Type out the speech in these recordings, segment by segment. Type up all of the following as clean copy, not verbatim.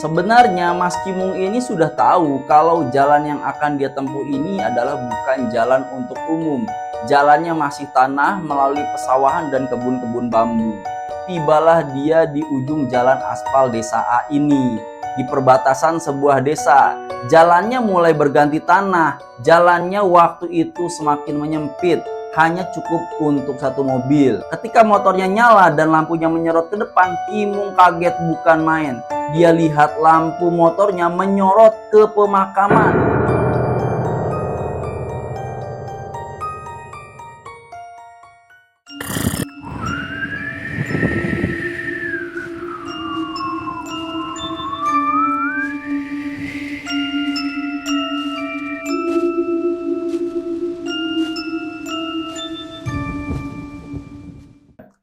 Sebenarnya Mas Kimung ini sudah tahu kalau jalan yang akan dia tempuh ini adalah bukan jalan untuk umum. Jalannya masih tanah melalui pesawahan dan kebun-kebun bambu. Tibalah dia di ujung jalan aspal desa A ini, di perbatasan sebuah desa. Jalannya mulai berganti tanah, jalannya waktu itu semakin menyempit, hanya cukup untuk satu mobil. Ketika motornya nyala dan lampunya menyorot ke depan, Kimung kaget bukan main. Dia lihat lampu motornya menyorot ke pemakaman.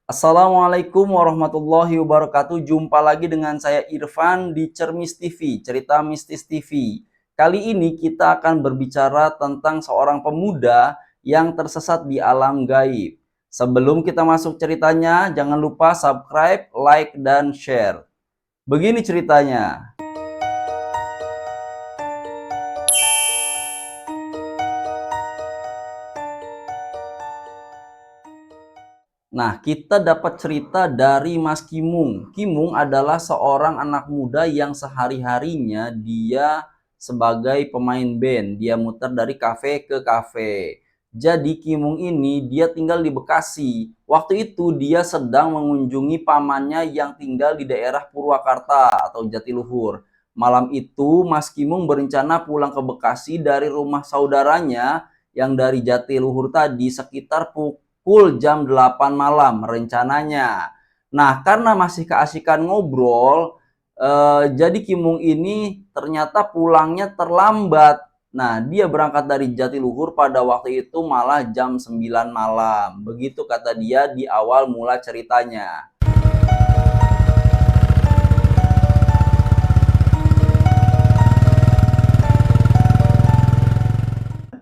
Assalamualaikum warahmatullahi wabarakatuh. Jumpa lagi dengan saya Irfan di Cermis TV, Cerita Mistis TV. Kali ini kita akan berbicara tentang seorang pemuda yang tersesat di alam gaib. Sebelum kita masuk ceritanya, jangan lupa subscribe, like, dan share. Begini ceritanya. Nah, kita dapat cerita dari Mas Kimung. Kimung adalah seorang anak muda yang sehari-harinya dia sebagai pemain band. Dia muter dari kafe ke kafe. Jadi Kimung ini dia tinggal di Bekasi. Waktu itu dia sedang mengunjungi pamannya yang tinggal di daerah Purwakarta atau Jatiluhur. Malam itu Mas Kimung berencana pulang ke Bekasi dari rumah saudaranya yang dari Jatiluhur tadi sekitar pukul jam 8 malam rencananya. Nah, karena masih keasikan ngobrol, jadi Kimung ini ternyata pulangnya terlambat. Nah, dia berangkat dari Jatiluhur pada waktu itu malah jam 9 malam. Begitu kata dia di awal mula ceritanya.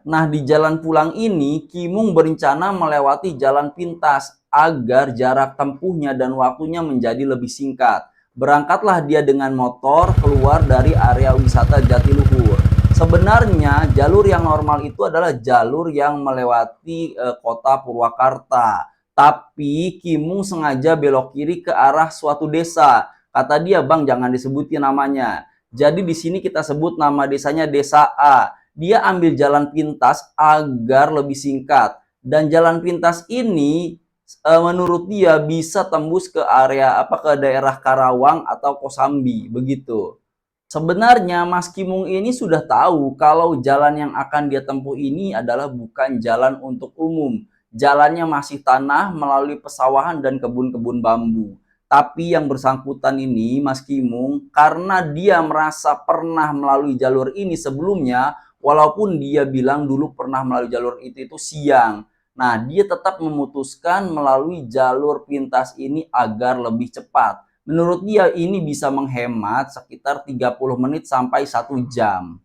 Nah, di jalan pulang ini, Kimung berencana melewati jalan pintas agar jarak tempuhnya dan waktunya menjadi lebih singkat. Berangkatlah dia dengan motor keluar dari area wisata Jatiluhur. Sebenarnya jalur yang normal itu adalah jalur yang melewati kota Purwakarta. Tapi Kimung sengaja belok kiri ke arah suatu desa. Kata dia, "Bang, jangan disebutin namanya." Jadi di sini kita sebut nama desanya Desa A. Dia ambil jalan pintas agar lebih singkat, dan jalan pintas ini menurut dia bisa tembus ke area ke daerah Karawang atau Kosambi begitu. Sebenarnya Mas Kimung ini sudah tahu kalau jalan yang akan dia tempuh ini adalah bukan jalan untuk umum. Jalannya masih tanah melalui pesawahan dan kebun-kebun bambu. Tapi yang bersangkutan ini, Mas Kimung, karena dia merasa pernah melalui jalur ini sebelumnya, walaupun dia bilang dulu pernah melalui jalur itu siang. Nah, dia tetap memutuskan melalui jalur pintas ini agar lebih cepat. Menurut dia ini bisa menghemat sekitar 30 menit sampai 1 jam.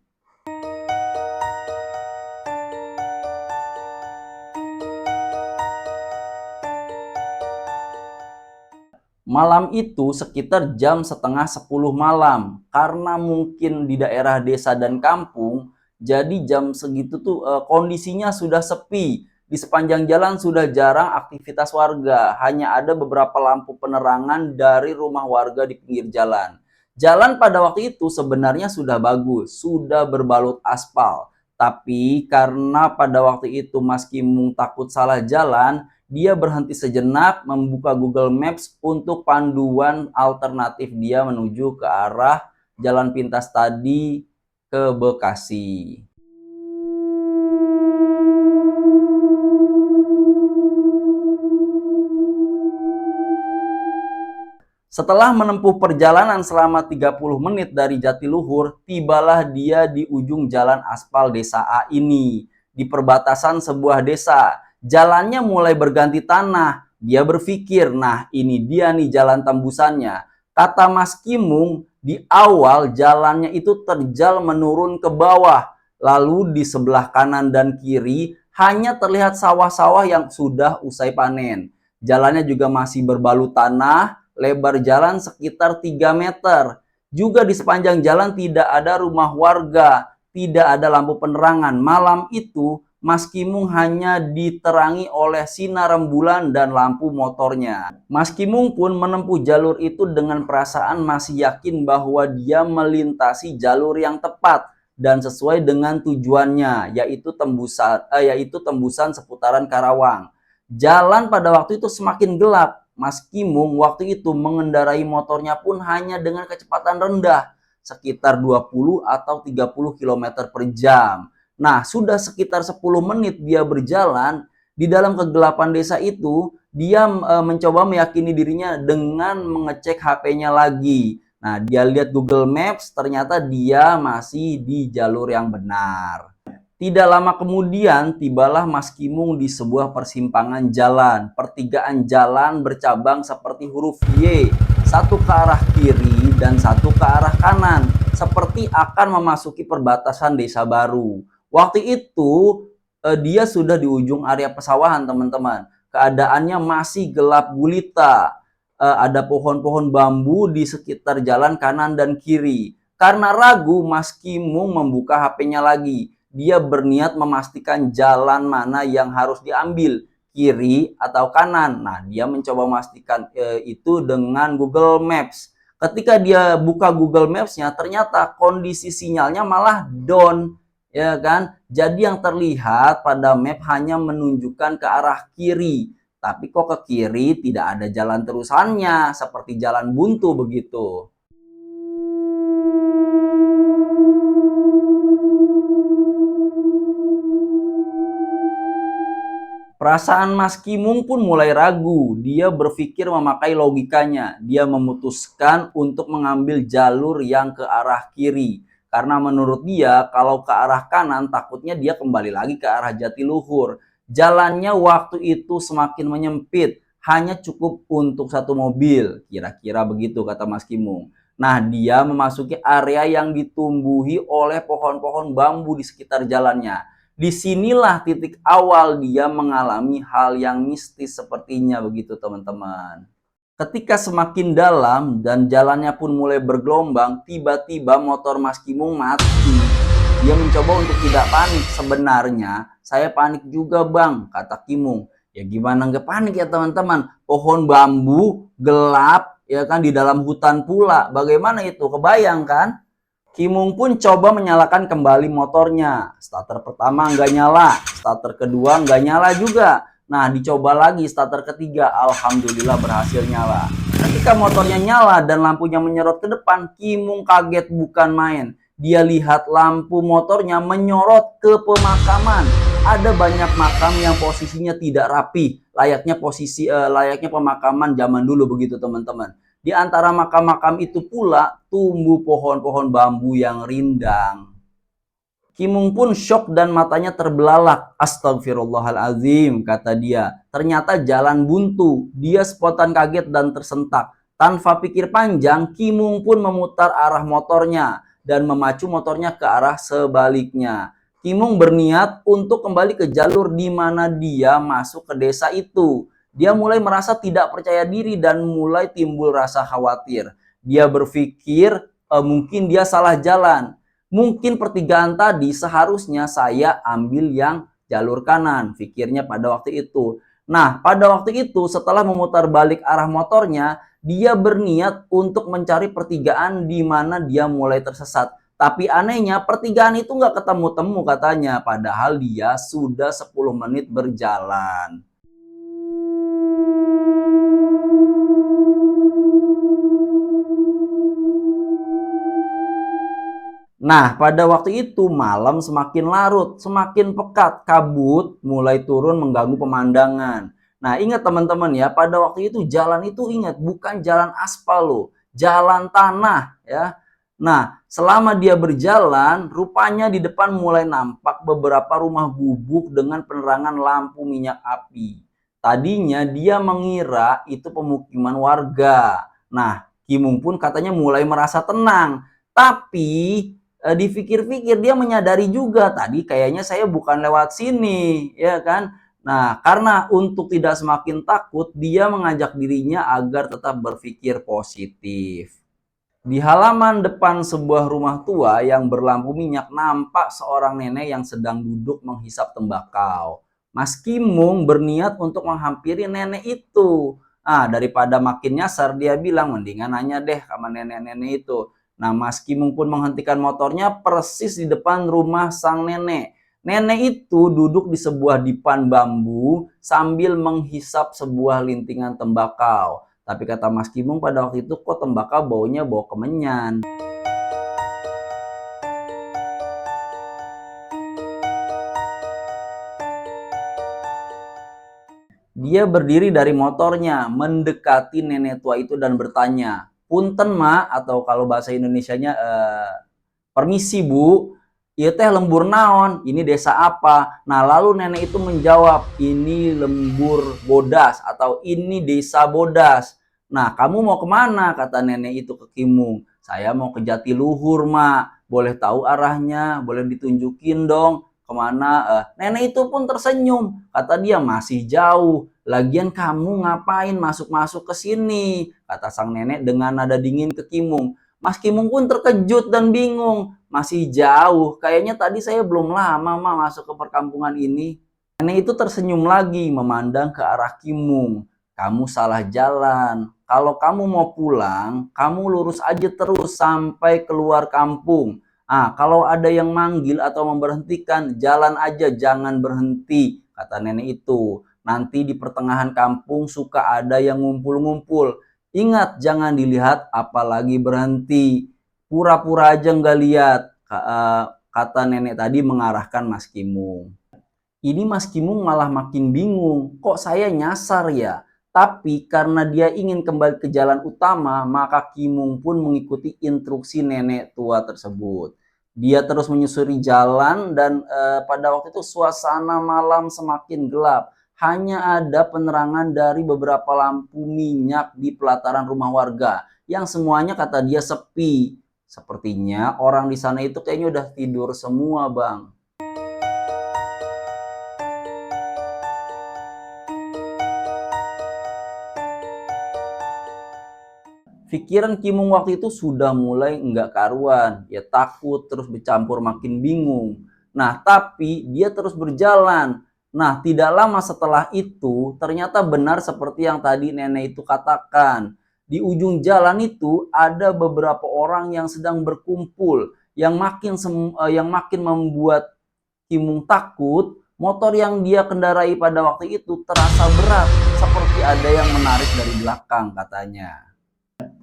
Malam itu sekitar jam setengah 10 malam. Karena mungkin di daerah desa dan kampung, jadi jam segitu tuh kondisinya sudah sepi. Di sepanjang jalan sudah jarang aktivitas warga. Hanya ada beberapa lampu penerangan dari rumah warga di pinggir jalan. Jalan pada waktu itu sebenarnya sudah bagus, sudah berbalut aspal. Tapi karena pada waktu itu Mas Kimung takut salah jalan, dia berhenti sejenak membuka Google Maps untuk panduan alternatif dia menuju ke arah jalan pintas tadi ke Bekasi. Setelah menempuh perjalanan selama 30 menit dari Jatiluhur, tibalah dia di ujung jalan aspal desa A ini, di perbatasan sebuah desa. Jalannya mulai berganti tanah. Dia berpikir, nah ini dia nih jalan tembusannya. Kata Mas Kimung, di awal jalannya itu terjal menurun ke bawah. Lalu di sebelah kanan dan kiri hanya terlihat sawah-sawah yang sudah usai panen. Jalannya juga masih berbalut tanah, lebar jalan sekitar 3 meter. Juga di sepanjang jalan tidak ada rumah warga, tidak ada lampu penerangan. Malam itu Mas Kimung hanya diterangi oleh sinar rembulan dan lampu motornya. Mas Kimung pun menempuh jalur itu dengan perasaan masih yakin bahwa dia melintasi jalur yang tepat dan sesuai dengan tujuannya, yaitu tembusan seputaran Karawang. Jalan pada waktu itu semakin gelap. Mas Kimung waktu itu mengendarai motornya pun hanya dengan kecepatan rendah, sekitar 20 atau 30 km per jam. Nah, sudah sekitar 10 menit dia berjalan di dalam kegelapan desa itu. Dia mencoba meyakini dirinya dengan mengecek HP-nya lagi. Nah, dia lihat Google Maps, ternyata dia masih di jalur yang benar. Tidak lama kemudian, tibalah Mas Kimung di sebuah persimpangan jalan. Pertigaan jalan bercabang seperti huruf Y, satu ke arah kiri dan satu ke arah kanan, seperti akan memasuki perbatasan desa baru. Waktu itu, dia sudah di ujung area pesawahan, teman-teman. Keadaannya masih gelap gulita. Ada pohon-pohon bambu di sekitar jalan kanan dan kiri. Karena ragu, Mas Kimung membuka HP-nya lagi. Dia berniat memastikan jalan mana yang harus diambil, kiri atau kanan. Nah, dia mencoba memastikan itu dengan Google Maps. Ketika dia buka Google Maps-nya, ternyata kondisi sinyalnya malah down, ya kan? Jadi yang terlihat pada map hanya menunjukkan ke arah kiri. Tapi kok ke kiri tidak ada jalan terusannya, seperti jalan buntu begitu. Perasaan Mas Kimung pun mulai ragu. Dia berpikir memakai logikanya. Dia memutuskan untuk mengambil jalur yang ke arah kiri. Karena menurut dia, kalau ke arah kanan, takutnya dia kembali lagi ke arah Jatiluhur. Jalannya waktu itu semakin menyempit. Hanya cukup untuk satu mobil. Kira-kira begitu kata Mas Kimung. Nah, dia memasuki area yang ditumbuhi oleh pohon-pohon bambu di sekitar jalannya. Disinilah titik awal dia mengalami hal yang mistis sepertinya begitu, teman-teman. Ketika semakin dalam dan jalannya pun mulai bergelombang, tiba-tiba motor Mas Kimung mati. Dia mencoba untuk tidak panik. Sebenarnya saya panik juga, Bang, kata Kimung. Ya gimana nggak panik ya, teman-teman? Pohon bambu gelap ya kan, di dalam hutan pula. Bagaimana itu? Kebayang kan? Kimung pun coba menyalakan kembali motornya. Starter pertama nggak nyala, starter kedua nggak nyala juga. Nah, dicoba lagi starter ketiga, alhamdulillah berhasil nyala. Ketika motornya nyala dan lampunya menyorot ke depan, Kimung kaget bukan main. Dia lihat lampu motornya menyorot ke pemakaman. Ada banyak makam yang posisinya tidak rapi, layaknya pemakaman zaman dulu begitu, teman-teman. Di antara makam-makam itu pula tumbuh pohon-pohon bambu yang rindang. Kimung pun syok dan matanya terbelalak. Astagfirullahalazim, kata dia. Ternyata jalan buntu. Dia spontan kaget dan tersentak. Tanpa pikir panjang, Kimung pun memutar arah motornya dan memacu motornya ke arah sebaliknya. Kimung berniat untuk kembali ke jalur di mana dia masuk ke desa itu. Dia mulai merasa tidak percaya diri dan mulai timbul rasa khawatir. Dia berpikir mungkin dia salah jalan. Mungkin pertigaan tadi seharusnya saya ambil yang jalur kanan, pikirnya pada waktu itu. Nah, pada waktu itu setelah memutar balik arah motornya, dia berniat untuk mencari pertigaan di mana dia mulai tersesat. Tapi anehnya pertigaan itu nggak ketemu-temu katanya, padahal dia sudah 10 menit berjalan. Nah, pada waktu itu malam semakin larut, semakin pekat, kabut mulai turun mengganggu pemandangan. Nah, ingat teman-teman ya, pada waktu itu jalan itu ingat bukan jalan aspal loh, jalan tanah ya. Nah, selama dia berjalan, rupanya di depan mulai nampak beberapa rumah gubuk dengan penerangan lampu minyak api. Tadinya dia mengira itu pemukiman warga. Nah, Kimung pun katanya mulai merasa tenang. Tapi dipikir-pikir dia menyadari juga tadi kayaknya saya bukan lewat sini, ya kan? Nah, karena untuk tidak semakin takut, dia mengajak dirinya agar tetap berpikir positif. Di halaman depan sebuah rumah tua yang berlampu minyak nampak seorang nenek yang sedang duduk menghisap tembakau. Mas Kimung berniat untuk menghampiri nenek itu. Daripada makin nyasar, dia bilang mendingan nanya deh sama nenek-nenek itu. Nah, Mas Kimung pun menghentikan motornya persis di depan rumah sang nenek. Nenek itu duduk di sebuah dipan bambu sambil menghisap sebuah lintingan tembakau. Tapi kata Mas Kimung pada waktu itu, kok tembakau baunya bau kemenyan. Dia berdiri dari motornya, mendekati nenek tua itu dan bertanya, "Punten, Ma," atau kalau bahasa Indonesianya, "Permisi, Bu, ieu teh lembur naon? Ini desa apa?" Nah, lalu nenek itu menjawab, "Ini lembur Bodas," atau "Ini desa Bodas." "Nah, kamu mau kemana?" kata nenek itu ke Kimung. "Saya mau ke Jatiluhur, Mak. Boleh tahu arahnya? Boleh ditunjukin dong kemana?" Nenek itu pun tersenyum. Kata dia, "Masih jauh. Lagian kamu ngapain masuk-masuk ke sini?" kata sang nenek dengan nada dingin ke Kimung. Mas Kimung pun terkejut dan bingung. "Masih jauh, kayaknya tadi saya belum lama masuk ke perkampungan ini." Nenek itu tersenyum lagi memandang ke arah Kimung. "Kamu salah jalan. Kalau kamu mau pulang, kamu lurus aja terus sampai keluar kampung. Kalau ada yang manggil atau memberhentikan, jalan aja, jangan berhenti," kata nenek itu. "Nanti di pertengahan kampung suka ada yang ngumpul-ngumpul. Ingat, jangan dilihat apalagi berhenti. Pura-pura aja nggak lihat," kata nenek tadi mengarahkan Mas Kimung. Ini Mas Kimung malah makin bingung, kok saya nyasar ya? Tapi karena dia ingin kembali ke jalan utama, maka Kimung pun mengikuti instruksi nenek tua tersebut. Dia terus menyusuri jalan dan pada waktu itu suasana malam semakin gelap. Hanya ada penerangan dari beberapa lampu minyak di pelataran rumah warga yang semuanya kata dia sepi. Sepertinya orang di sana itu kayaknya udah tidur semua, Bang. Pikiran Kimung waktu itu sudah mulai enggak karuan, ya takut terus bercampur makin bingung. Nah, tapi dia terus berjalan. Nah, tidak lama setelah itu ternyata benar seperti yang tadi nenek itu katakan. Di ujung jalan itu ada beberapa orang yang sedang berkumpul, yang makin membuat Kimung takut. Motor yang dia kendarai pada waktu itu terasa berat, seperti ada yang menarik dari belakang katanya.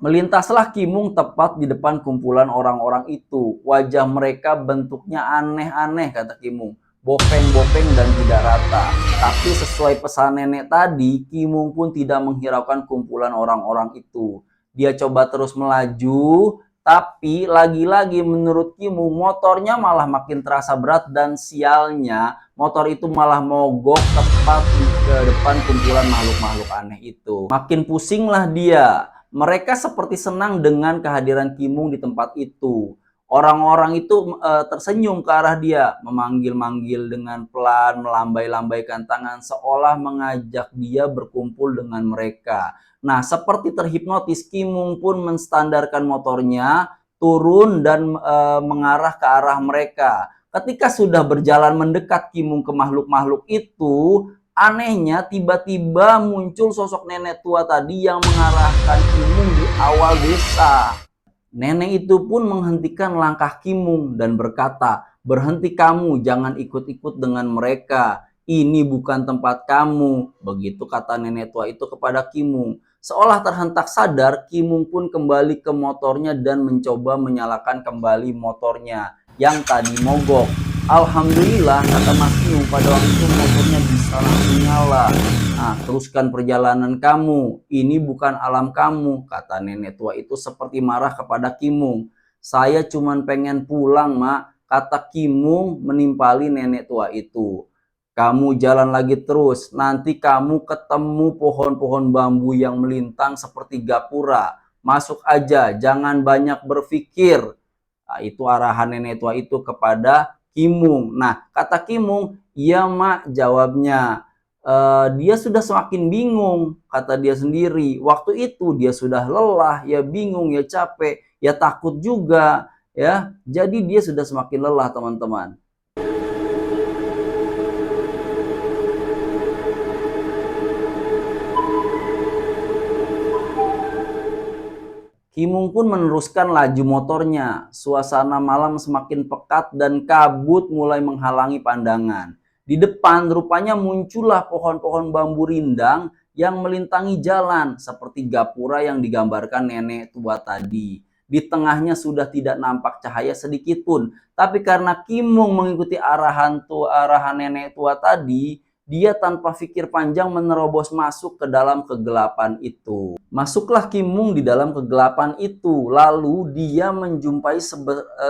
Melintaslah Kimung tepat di depan kumpulan orang-orang itu. Wajah mereka bentuknya aneh-aneh, kata Kimung. Bopeng-bopeng dan tidak rata. Tapi sesuai pesan nenek tadi, Kimung pun tidak menghiraukan kumpulan orang-orang itu. Dia coba terus melaju, tapi lagi-lagi menurut Kimung motornya malah makin terasa berat dan sialnya motor itu malah mogok tepat di depan kumpulan makhluk-makhluk aneh itu. Makin pusinglah dia. Mereka seperti senang dengan kehadiran Kimung di tempat itu. Orang-orang itu tersenyum ke arah dia, memanggil-manggil dengan pelan, melambai-lambaikan tangan seolah mengajak dia berkumpul dengan mereka. Nah, seperti terhipnotis, Kimung pun menstandarkan motornya, turun dan mengarah ke arah mereka. Ketika sudah berjalan mendekat Kimung ke makhluk-makhluk itu, anehnya tiba-tiba muncul sosok nenek tua tadi yang mengarahkan Kimung di awal desa. Nenek itu pun menghentikan langkah Kimung dan berkata, "Berhenti kamu, jangan ikut-ikut dengan mereka. Ini bukan tempat kamu." Begitu kata nenek tua itu kepada Kimung. Seolah terhentak sadar, Kimung pun kembali ke motornya dan mencoba menyalakan kembali motornya yang tadi mogok. Alhamdulillah, kata Mas Kimung, pada waktu itu motornya bisa langsung nyala. "Nah, teruskan perjalanan kamu. Ini bukan alam kamu," kata nenek tua itu seperti marah kepada Kimung. "Saya cuma pengen pulang, Mak," kata Kimung menimpali nenek tua itu. "Kamu jalan lagi terus. Nanti kamu ketemu pohon-pohon bambu yang melintang seperti gapura. Masuk aja, jangan banyak berpikir." Nah, itu arahan nenek tua itu kepada Kimung. Nah, kata Kimung, "Iya, Mak," jawabnya. Dia sudah semakin bingung, kata dia sendiri. Waktu itu dia sudah lelah, ya bingung, ya capek. ya takut juga ya. Jadi dia sudah semakin lelah teman-teman. Kimung pun meneruskan laju motornya. Suasana malam semakin pekat dan kabut mulai menghalangi pandangan. Di depan rupanya muncullah pohon-pohon bambu rindang yang melintangi jalan seperti gapura yang digambarkan nenek tua tadi. Di tengahnya sudah tidak nampak cahaya sedikit pun. Tapi karena Kimung mengikuti arahan nenek tua tadi, dia tanpa pikir panjang menerobos masuk ke dalam kegelapan itu. Masuklah Kimung di dalam kegelapan itu. Lalu dia menjumpai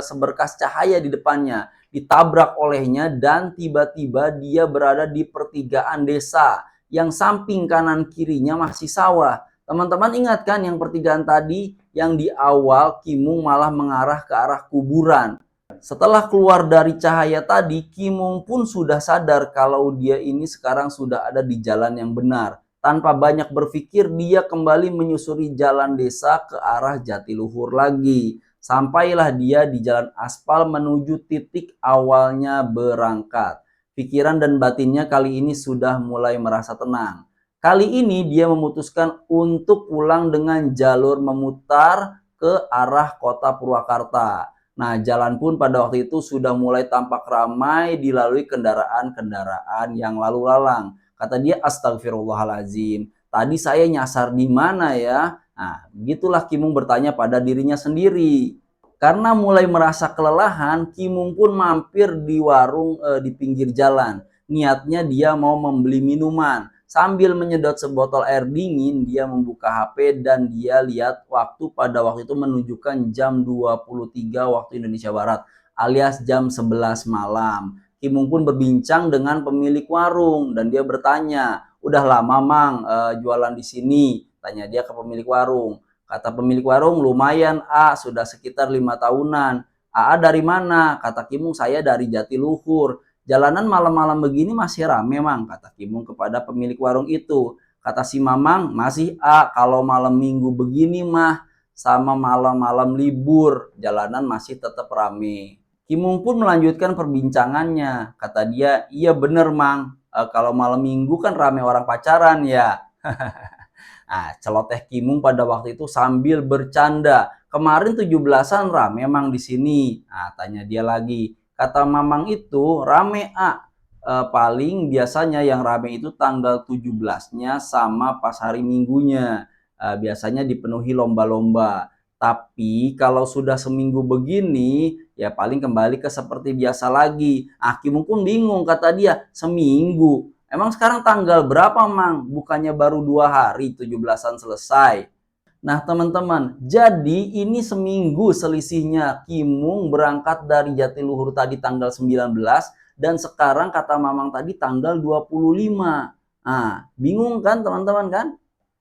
seberkas cahaya di depannya. Ditabrak olehnya dan tiba-tiba dia berada di pertigaan desa. Yang samping kanan kirinya masih sawah. Teman-teman ingat kan yang pertigaan tadi? Yang di awal Kimung malah mengarah ke arah kuburan. Setelah keluar dari cahaya tadi, Kimung pun sudah sadar kalau dia ini sekarang sudah ada di jalan yang benar. Tanpa banyak berpikir, dia kembali menyusuri jalan desa ke arah Jatiluhur lagi. Sampailah dia di jalan aspal menuju titik awalnya berangkat. Pikiran dan batinnya kali ini sudah mulai merasa tenang. Kali ini dia memutuskan untuk pulang dengan jalur memutar ke arah kota Purwakarta. Nah, jalan pun pada waktu itu sudah mulai tampak ramai dilalui kendaraan-kendaraan yang lalu lalang. Kata dia, astagfirullahaladzim, tadi saya nyasar di mana ya? Nah, begitulah Kimung bertanya pada dirinya sendiri. Karena mulai merasa kelelahan, Kimung pun mampir di warung di pinggir jalan. Niatnya dia mau membeli minuman. Sambil menyedot sebotol air dingin, dia membuka HP dan dia lihat waktu pada waktu itu menunjukkan jam 23 waktu Indonesia Barat alias jam 11 malam. Kimung pun berbincang dengan pemilik warung dan dia bertanya, "Udah lama Mang jualan di sini?" Tanya dia ke pemilik warung. Kata pemilik warung, "Lumayan sudah sekitar 5 tahunan. Dari mana?" Kata Kimung, "Saya dari Jatiluhur. Jalanan malam-malam begini masih rame Mang," kata Kimung kepada pemilik warung itu. Kata si Mamang, "Masih kalau malam minggu begini mah sama malam-malam libur, jalanan masih tetap rame." Kimung pun melanjutkan perbincangannya. Kata dia, "Iya bener Mang, kalau malam minggu kan rame orang pacaran ya." Celoteh Kimung pada waktu itu sambil bercanda. "Kemarin 17-an rame Mang di sini." Tanya dia lagi. Kata Mamang itu, "Rame paling biasanya yang rame itu tanggal 17-nya sama pas hari Minggunya. Biasanya dipenuhi lomba-lomba. Tapi kalau sudah seminggu begini, ya paling kembali ke seperti biasa lagi." Kimung pun bingung, kata dia, "Seminggu? Emang sekarang tanggal berapa Mang? Bukannya baru 2 hari 17-an selesai?" Nah teman-teman, jadi ini seminggu selisihnya. Kimung berangkat dari Jatiluhur tadi tanggal 19 dan sekarang kata Mamang tadi tanggal 25. Bingung kan teman-teman kan?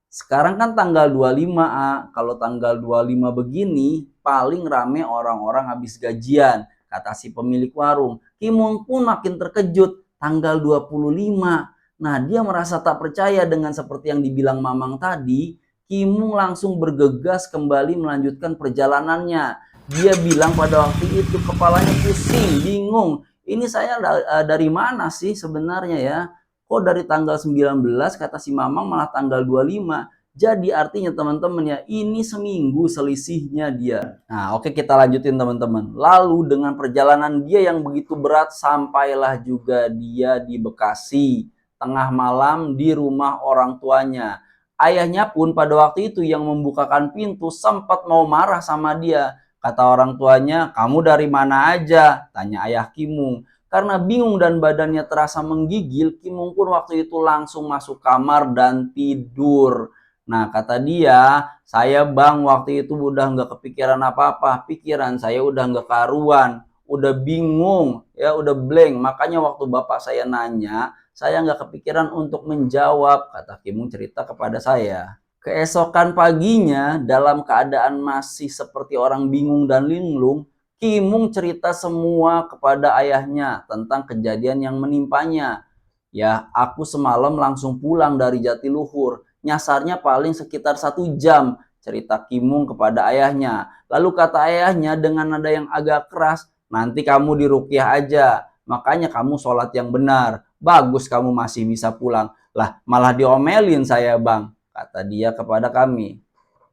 Sekarang kan tanggal 25 kalau tanggal 25 begini paling rame orang-orang habis gajian, kata si pemilik warung. Kimung pun makin terkejut, tanggal 25. Nah, dia merasa tak percaya dengan seperti yang dibilang Mamang tadi. Kimung langsung bergegas kembali melanjutkan perjalanannya. Dia bilang pada waktu itu kepalanya pusing, bingung. Ini saya dari mana sih sebenarnya ya? Kok dari tanggal 19 kata si Mamang malah tanggal 25. Jadi artinya teman-teman ya, ini seminggu selisihnya dia. Nah, oke kita lanjutin teman-teman. Lalu dengan perjalanan dia yang begitu berat, sampailah juga dia di Bekasi. Tengah malam di rumah orang tuanya. Ayahnya pun pada waktu itu yang membukakan pintu sempat mau marah sama dia. Kata orang tuanya, "Kamu dari mana aja?" Tanya ayah Kimung. Karena bingung dan badannya terasa menggigil, Kimung pun waktu itu langsung masuk kamar dan tidur. Nah kata dia, "Saya Bang waktu itu udah nggak kepikiran apa-apa. Pikiran saya udah nggak karuan. Udah bingung, ya udah blank. Makanya waktu bapak saya nanya, saya nggak kepikiran untuk menjawab," kata Kimung cerita kepada saya. Keesokan paginya, dalam keadaan masih seperti orang bingung dan linglung, Kimung cerita semua kepada ayahnya tentang kejadian yang menimpanya. "Ya, aku semalam langsung pulang dari Jatiluhur. Nyasarnya paling sekitar 1 jam. cerita Kimung kepada ayahnya. Lalu kata ayahnya dengan nada yang agak keras, nanti kamu diruqyah aja, makanya kamu sholat yang benar. Bagus kamu masih bisa pulang. Lah malah diomelin saya bang, kata dia kepada kami.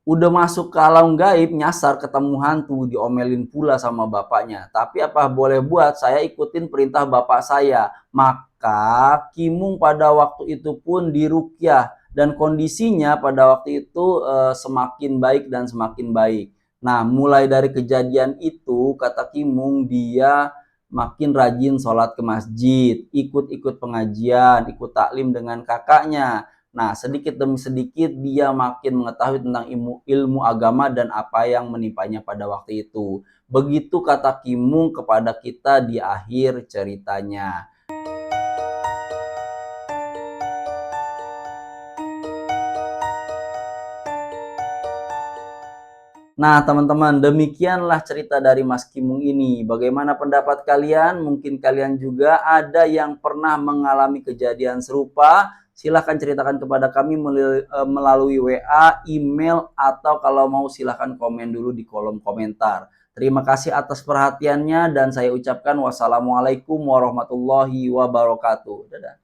Udah masuk ke alam gaib, nyasar ketemu hantu, diomelin pula sama bapaknya. Tapi apa boleh buat, saya ikutin perintah bapak saya. Maka Kimung pada waktu itu pun diruqyah dan kondisinya pada waktu itu semakin baik dan semakin baik. Nah, mulai dari kejadian itu, kata Kimung, dia makin rajin sholat ke masjid, ikut-ikut pengajian, ikut taklim dengan kakaknya. Nah, sedikit demi sedikit dia makin mengetahui tentang ilmu agama dan apa yang menimpanya pada waktu itu. Begitu kata Kimung kepada kita di akhir ceritanya. Nah, teman-teman, demikianlah cerita dari Mas Kimung ini. Bagaimana pendapat kalian? Mungkin kalian juga ada yang pernah mengalami kejadian serupa. Silahkan ceritakan kepada kami melalui WA, email, atau kalau mau silahkan komen dulu di kolom komentar. Terima kasih atas perhatiannya dan saya ucapkan wassalamualaikum warahmatullahi wabarakatuh. Dadah.